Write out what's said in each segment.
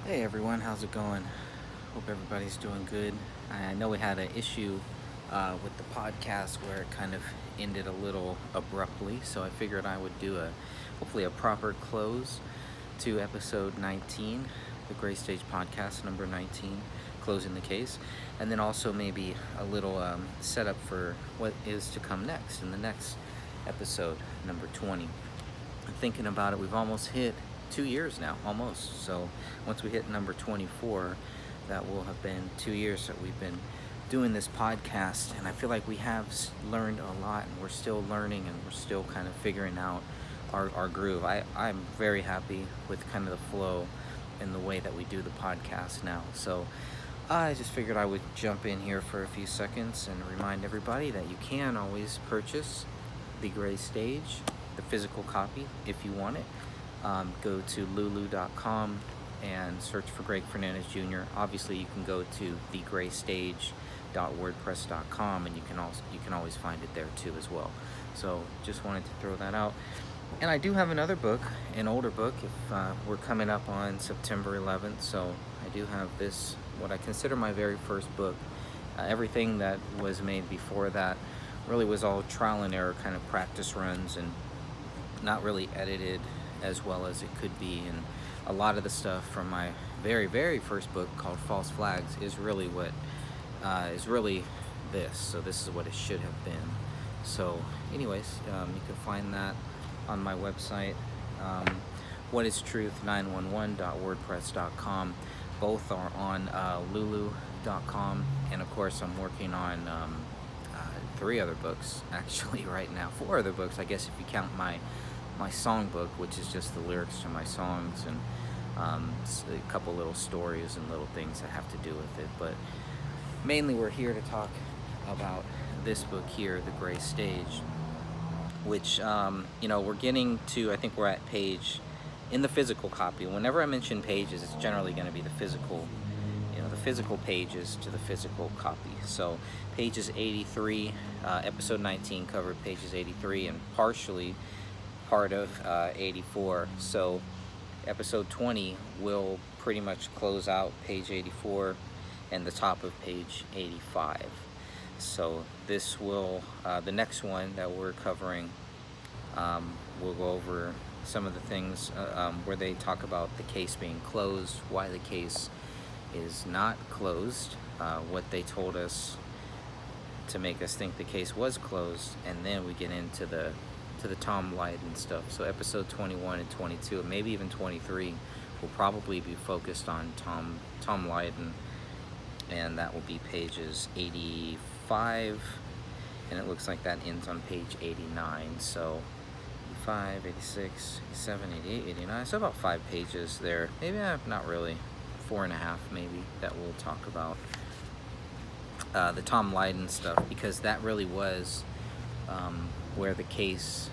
Hey everyone, how's it going? Hope everybody's doing good. I know we had an issue with the podcast where it kind of ended a little abruptly, so I figured I would do hopefully a proper close to episode 19, the Gray Stage podcast number 19, closing the case, and then also maybe a little setup for what is to come next in the next episode, number 20. Thinking about it, we've almost hit 2 years now, almost. So once we hit number 24, that will have been 2 years that we've been doing this podcast. And I feel like we have learned a lot, and we're still learning, and we're still kind of figuring out our groove. I'm very happy with kind of the flow and the way that we do the podcast now. So I just figured I would jump in here for a few seconds and remind everybody that you can always purchase the Gray Stage, the physical copy, if you want it. Go to lulu.com and search for Greg Fernandez Jr. Obviously, you can go to thegraystage.wordpress.com, and you can always find it there too as well. So just wanted to throw that out. And I do have another book, an older book. If we're coming up on September 11th, so I do have this, what I consider my very first book. Everything that was made before that really was all trial and error kind of practice runs, and not really edited as well as it could be. And a lot of the stuff from my very, very first book called False Flags is really what is really this. So this is what it should have been. So anyways, you can find that on my website, whatistruth911.wordpress.com. Both are on lulu.com, and of course I'm working on 3 other books actually right now. 4 other books, I guess, if you count my song book, which is just the lyrics to my songs, and a couple little stories and little things that have to do with it. But mainly we're here to talk about this book here, The Gray Stage, which we're getting to. I think we're at page, in the physical copy, whenever I mention pages, it's generally going to be the physical pages to the physical copy. So pages 83, episode 19 covered pages 83 and partially part of 84. So episode 20 will pretty much close out page 84 and the top of page 85. So this will, the next one that we're covering, we'll go over some of the things where they talk about the case being closed, why the case is not closed, what they told us to make us think the case was closed, and then we get into the Tom Lydon stuff. So episode 21 and 22, and maybe even 23, will probably be focused on Tom Lydon, and that will be pages 85, and it looks like that ends on page 89. So 85, 86, 87, 88, 89, so about 5 pages there. Maybe not really, 4.5 maybe, that we'll talk about the Tom Lydon stuff, because that really was where the case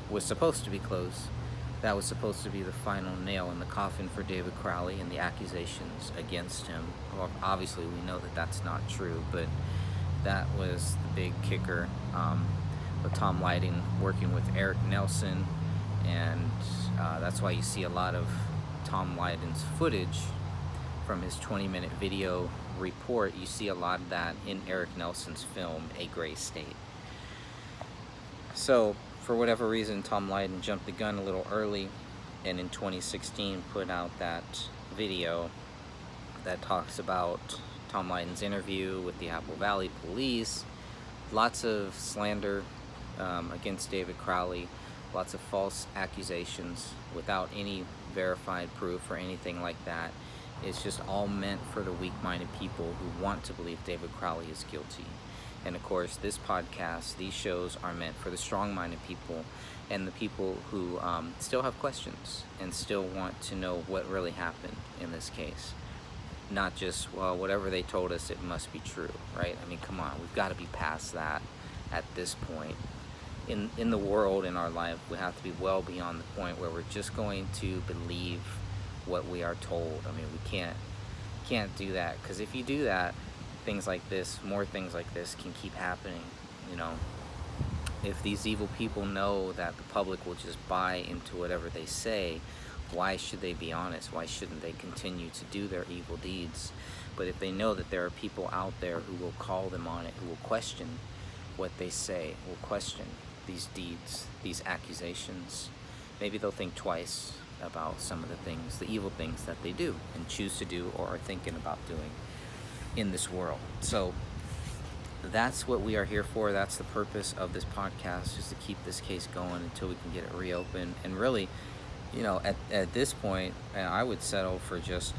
was supposed to be closed. That was supposed to be the final nail in the coffin for David Crowley and the accusations against him. Well, obviously we know that that's not true, but that was the big kicker, with Tom Lydon working with Eric Nelson, and that's why you see a lot of Tom Lydon's footage from his 20-minute video report. You see a lot of that in Eric Nelson's film, A Gray State. So, for whatever reason, Tom Lydon jumped the gun a little early, and in 2016 put out that video that talks about Tom Lydon's interview with the Apple Valley Police. Lots of slander against David Crowley, lots of false accusations without any verified proof or anything like that. It's just all meant for the weak-minded people who want to believe David Crowley is guilty. And of course, this podcast, these shows are meant for the strong-minded people and the people who still have questions and still want to know what really happened in this case. Not just, well, whatever they told us, it must be true, right? I mean, come on, we've got to be past that at this point. In the world, in our life, we have to be well beyond the point where we're just going to believe what we are told. I mean, we can't do that, because if you do that, things like this, more things like this can keep happening. If these evil people know that the public will just buy into whatever they say, Why should they be honest? Why shouldn't they continue to do their evil deeds? But if they know that there are people out there who will call them on it, who will question what they say, will question these deeds, these accusations, maybe they'll think twice about some of the things, the evil things that they do and choose to do or are thinking about doing in this world. So that's what we are here for. That's the purpose of this podcast, is to keep this case going until we can get it reopened. And really, at this point, I would settle for just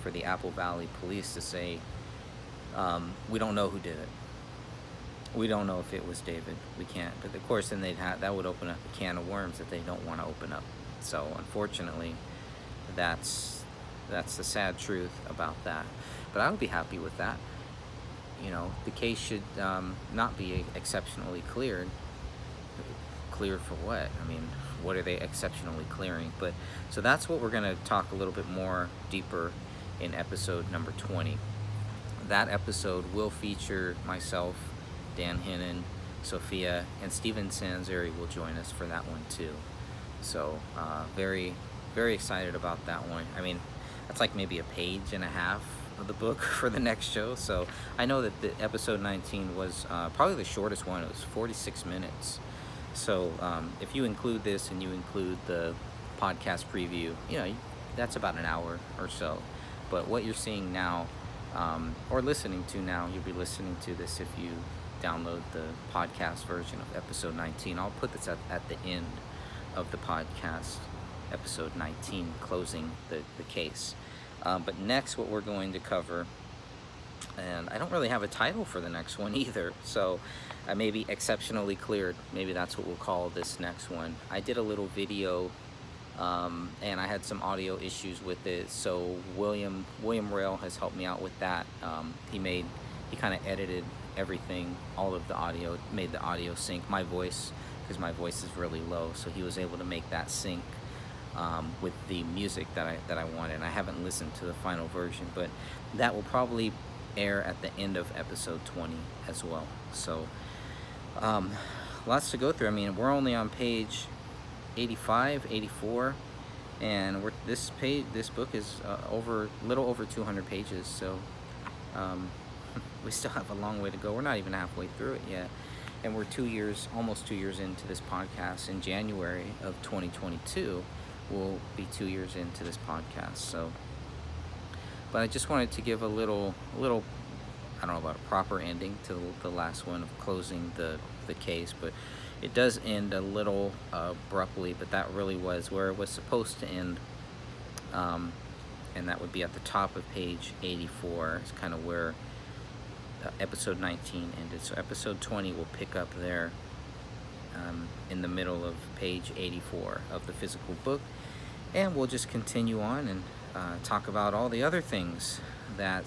for the Apple Valley Police to say, we don't know who did it. We don't know if it was David. We can't. But of course, then that would open up a can of worms that they don't want to open up. So unfortunately, that's the sad truth about that. But I would be happy with that. The case should not be exceptionally cleared. Cleared for what? I mean, what are they exceptionally clearing? But so that's what we're going to talk a little bit more deeper in episode number 20. That episode will feature myself, Dan Hennen, Sophia, and Stephen Sanzeri will join us for that one too. So very, very excited about that one. I mean, that's like maybe a page and a half of the book for the next show. So I know that the episode 19 was probably the shortest one. It was 46 minutes. So if you include this and you include the podcast preview, that's about an hour or so. But what you're seeing now, or listening to now, you'll be listening to this if you download the podcast version of episode 19. I'll put this at the end of the podcast, episode 19, closing the case. But next, what we're going to cover, and I don't really have a title for the next one either, so maybe exceptionally cleared. Maybe that's what we'll call this next one. I did a little video, and I had some audio issues with it, so William Rail has helped me out with that. He kind of edited everything, all of the audio, made the audio sync my voice, because my voice is really low, so he was able to make that sync with the music that I wanted. And I haven't listened to the final version, but that will probably air at the end of episode 20 as well. So lots to go through. I mean, we're only on page 85, 84, and this book is little over 200 pages. So we still have a long way to go. We're not even halfway through it yet. And we're almost 2 years into this podcast. In January of 2022, we'll be 2 years into this podcast. So, but I just wanted to give a little, I don't know about a proper ending to the last one of closing the case, but it does end a little abruptly, but that really was where it was supposed to end. And that would be at the top of page 84. It's kind of where episode 19 ended. So episode 20 will pick up there in the middle of page 84 of the physical book, and we'll just continue on and talk about all the other things that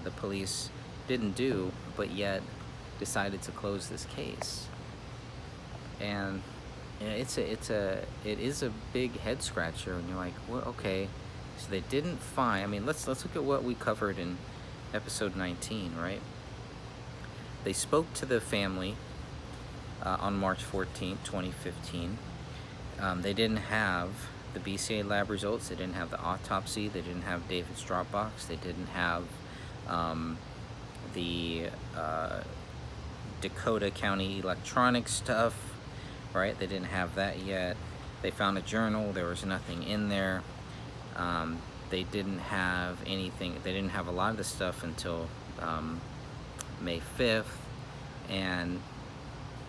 the police didn't do, but yet decided to close this case. And it is a big head scratcher, and you're like, well, okay, so they didn't find. I mean, let's look at what we covered in episode 19, right? They spoke to the family on March 14th, 2015. They didn't have the BCA lab results. They didn't have the autopsy. They didn't have David's Dropbox. They didn't have the Dakota County electronic stuff, right? They didn't have that yet. They found a journal. There was nothing in there. They didn't have anything. They didn't have a lot of the stuff until May 5th. And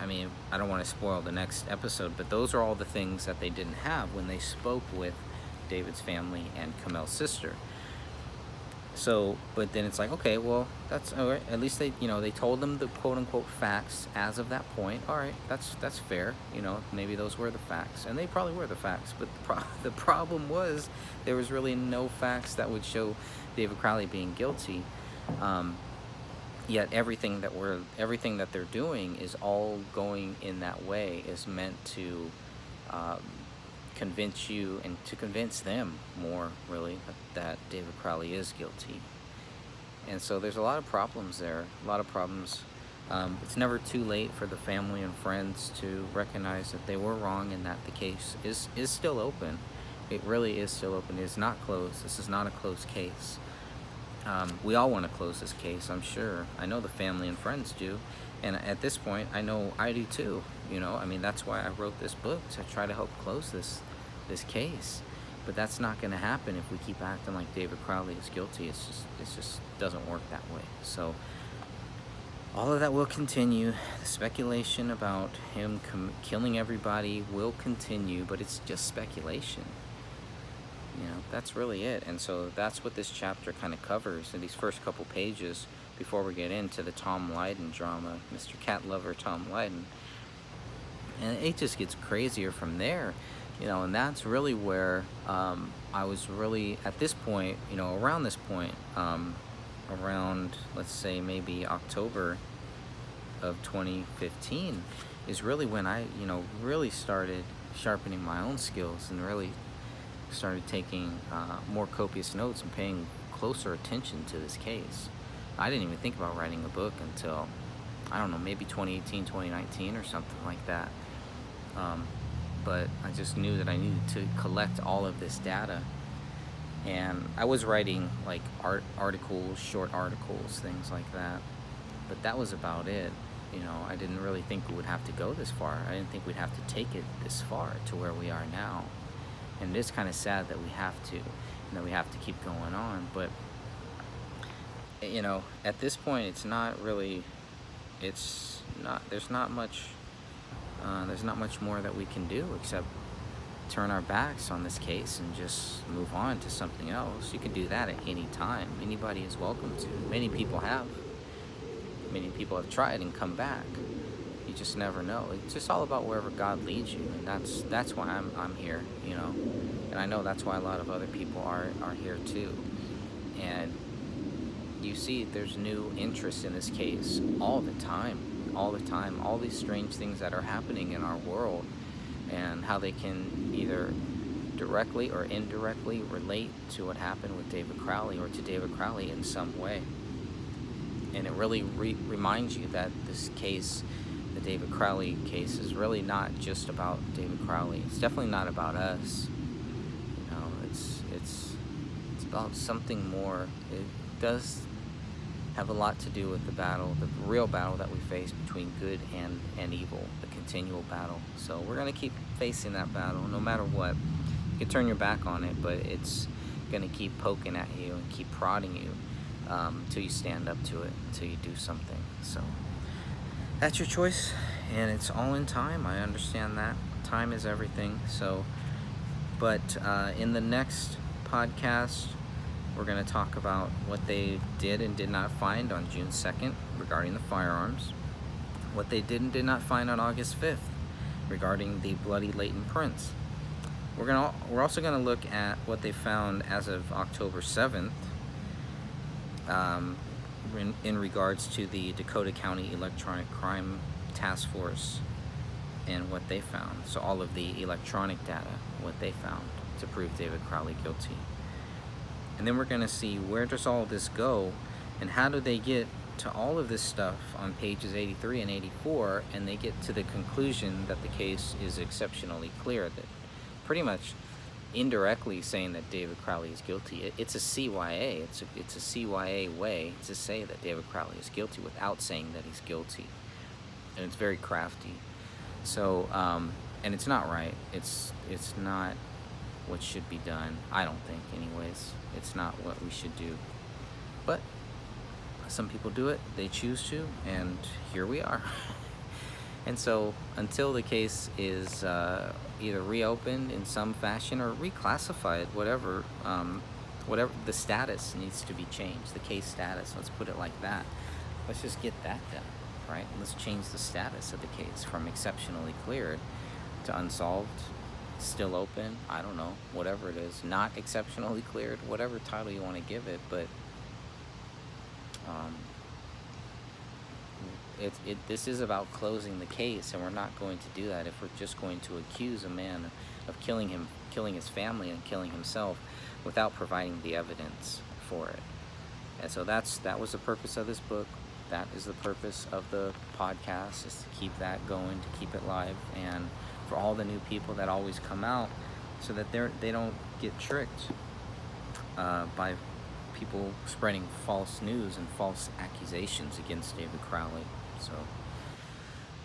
I mean, I don't want to spoil the next episode, but those are all the things that they didn't have when they spoke with David's family and Kamel's sister. So, but then it's like, okay, well, that's all right. At least they told them the quote unquote facts as of that point. All right, that's fair. Maybe those were the facts, and they probably were the facts. But the problem was there was really no facts that would show David Crowley being guilty. Yet everything that they're doing is all going in that way, is meant to convince you and to convince them more, really, that David Crowley is guilty. And so there's a lot of problems there, a lot of problems. It's never too late for the family and friends to recognize that they were wrong and that the case is still open. It really is still open. It's not closed. This is not a closed case. We all want to close this case, I'm sure. I know the family and friends do. And at this point, I know I do too. I mean, that's why I wrote this book, to try to help close this case. But that's not going to happen if we keep acting like David Crowley is guilty. It just doesn't work that way. So all of that will continue. The speculation about him killing everybody will continue, but it's just speculation. That's really it. And so that's what this chapter kind of covers in these first couple pages before we get into the Tom Lydon drama, Mr. Cat Lover Tom Lydon. And it just gets crazier from there, and that's really where I was really, at this point, around this point, around, let's say, maybe October of 2015 is really when I, really started sharpening my own skills and really started taking more copious notes and paying closer attention to this case. I didn't even think about writing a book until, I don't know, maybe 2018, 2019 or something like that. But I just knew that I needed to collect all of this data. And I was writing like articles, short articles, things like that. But that was about it. I didn't really think we would have to go this far. I didn't think we'd have to take it this far to where we are now. And it's kind of sad that we have to, and that we have to keep going on. But, at this point, there's not much more that we can do except turn our backs on this case and just move on to something else. You can do that at any time. Anybody is welcome to. Many people have. Many people have tried and come back. You just never know. It's just all about wherever God leads you, and that's why I'm here, And I know that's why a lot of other people are here too. And you see, there's new interest in this case all the time. All these strange things that are happening in our world, and how they can either directly or indirectly relate to what happened with David Crowley, or to David Crowley in some way. And it really reminds you that this case, the David Crowley case, is really not just about David Crowley. It's definitely not about us. It's about something more. It does have a lot to do with the real battle that we face between good and evil, the continual battle. So we're going to keep facing that battle no matter what. You can turn your back on it, but it's going to keep poking at you and keep prodding you until you stand up to it, until you do something. So that's your choice, and it's all in time. I understand that. Time is everything. So, but in the next podcast, we're going to talk about what they did and did not find on June 2nd regarding the firearms, what they did and did not find on August 5th regarding the bloody Leighton prints. We're also going to look at what they found as of October 7th in regards to the Dakota County Electronic Crime Task Force and what they found. So all of the electronic data, what they found to prove David Crowley guilty. And then we're going to see, where does all of this go, and how do they get to all of this stuff on pages 83 and 84, and they get to the conclusion that the case is exceptionally clear, that pretty much indirectly saying that David Crowley is guilty. It's a CYA. It's a CYA way to say that David Crowley is guilty without saying that he's guilty. And it's very crafty. So, and it's not right. It's not what should be done. I don't think, anyways. It's not what we should do. But some people do it. They choose to, and here we are. And so until the case is either reopened in some fashion or reclassified, whatever the status needs to be changed, the case status, let's put it like that. Let's just get that done, right? Let's change the status of the case from exceptionally cleared to unsolved, still open, I don't know, whatever it is, not exceptionally cleared, whatever title you want to give it, but this is about closing the case, and we're not going to do that if we're just going to accuse a man of killing his family and killing himself without providing the evidence for it. And so that was the purpose of this book. That is the purpose of the podcast, is to keep that going, to keep it live, and for all the new people that always come out, so that they don't get tricked by people spreading false news and false accusations against David Crowley. So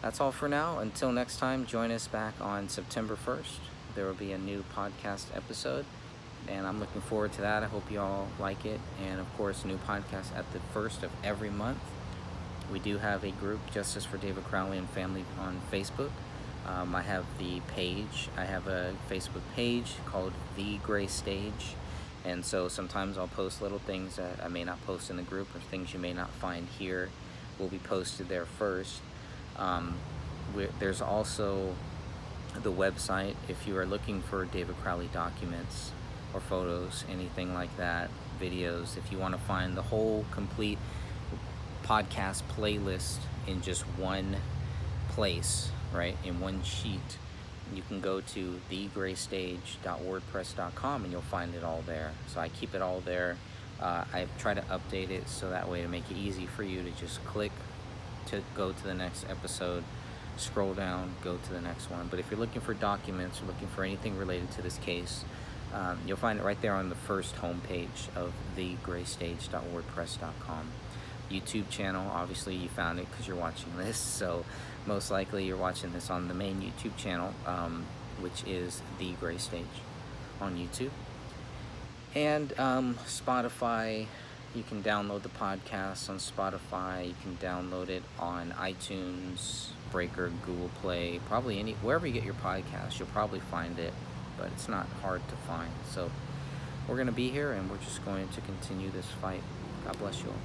that's all for now. Until next time, join us back on September 1st. There will be a new podcast episode, and I'm looking forward to that. I hope you all like it. And of course, a new podcast at the first of every month. We do have a group, Justice for David Crowley and Family, on Facebook. I have the page. I have a Facebook page called The Gray Stage. And so sometimes I'll post little things that I may not post in the group, or things you may not find here will be posted there first. There's also the website. If you are looking for David Crowley documents or photos, anything like that, videos, if you want to find the whole complete podcast playlist in just one place, right, in one sheet, you can go to thegraystage.wordpress.com and you'll find it all there. So I keep it all there. I try to update it so that way to make it easy for you to just click to go to the next episode, scroll down, go to the next one. But if you're looking for documents or looking for anything related to this case, you'll find it right there on the first homepage of thegraystage.wordpress.com. YouTube channel, obviously you found it because you're watching this, so most likely you're watching this on the main YouTube channel, which is The Gray Stage on YouTube. And Spotify, you can download the podcast on Spotify. You can download it on iTunes, Breaker, Google Play, probably wherever you get your podcast, you'll probably find it, but it's not hard to find. So we're going to be here, and we're just going to continue this fight. God bless you all.